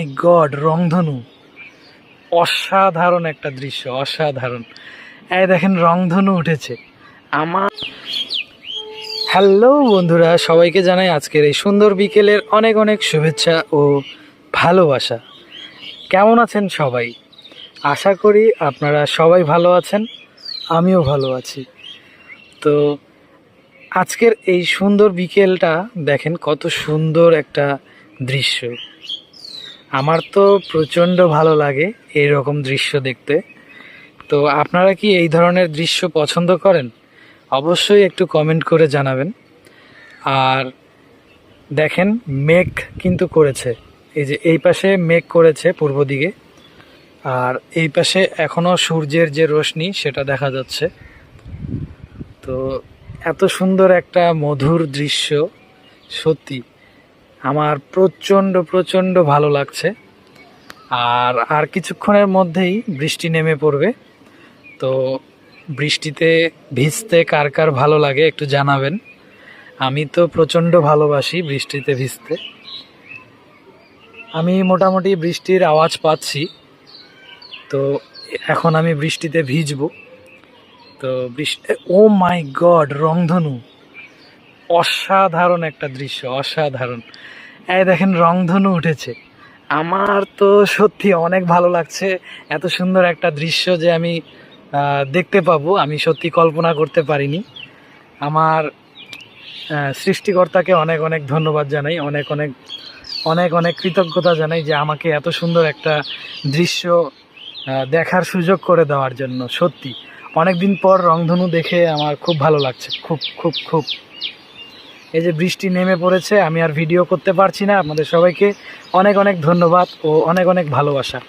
মাই god, রংধনু অসাধারণ একটা দৃশ্য, অসাধারণ। এই দেখেন রংধনু উঠেছে আমার। হ্যালো বন্ধুরা, সবাইকে জানাই আজকের এই সুন্দর বিকেলের অনেক অনেক শুভেচ্ছা ও ভালোবাসা। কেমন আছেন সবাই? আশা করি আপনারা সবাই ভালো আছেন, আমিও ভালো আছি। তো আজকের এই সুন্দর বিকেলটা দেখেন কত সুন্দর একটা দৃশ্য। আমার তো প্রচণ্ড ভালো লাগে এই রকম দৃশ্য দেখতে। তো আপনারা কি এই ধরনের দৃশ্য পছন্দ করেন? অবশ্যই একটু কমেন্ট করে জানাবেন। আর দেখেন মেঘ কিন্তু করেছে, এই যে এই পাশে মেঘ করেছে পূর্ব দিকে, আর এই পাশে এখনও সূর্যের যে রশ্মি সেটা দেখা যাচ্ছে। তো এত সুন্দর একটা মধুর দৃশ্য, সত্যি আমার প্রচণ্ড প্রচণ্ড ভালো লাগছে। আর কিছুক্ষণের মধ্যেই বৃষ্টি নেমে পড়বে। তো বৃষ্টিতে ভিজতে কার কার ভালো লাগে একটু জানাবেন। আমি তো প্রচণ্ড ভালোবাসি বৃষ্টিতে ভিজতে। আমি মোটামুটি বৃষ্টির আওয়াজ পাচ্ছি, তো এখন আমি বৃষ্টিতে ভিজবো। তো বৃষ্টি, ও মাই গড, রংধনু অসাধারণ একটা দৃশ্য, অসাধারণ। এই দেখেন রংধনু উঠেছে। আমার তো সত্যি অনেক ভালো লাগছে। এত সুন্দর একটা দৃশ্য যে আমি দেখতে পাবো, আমি সত্যি কল্পনা করতে পারিনি। আমার সৃষ্টিকর্তাকে অনেক অনেক ধন্যবাদ জানাই, অনেক অনেক অনেক অনেক কৃতজ্ঞতা জানাই যে আমাকে এত সুন্দর একটা দৃশ্য দেখার সুযোগ করে দেওয়ার জন্য। সত্যি অনেক দিন পর রংধনু দেখে আমার খুব ভালো লাগছে, খুব খুব খুব। এই যে বৃষ্টি নেমে পড়েছে, আমি আর ভিডিও করতে পারছি না। আপনাদের সবাইকে অনেক অনেক ধন্যবাদ ও অনেক অনেক ভালোবাসা।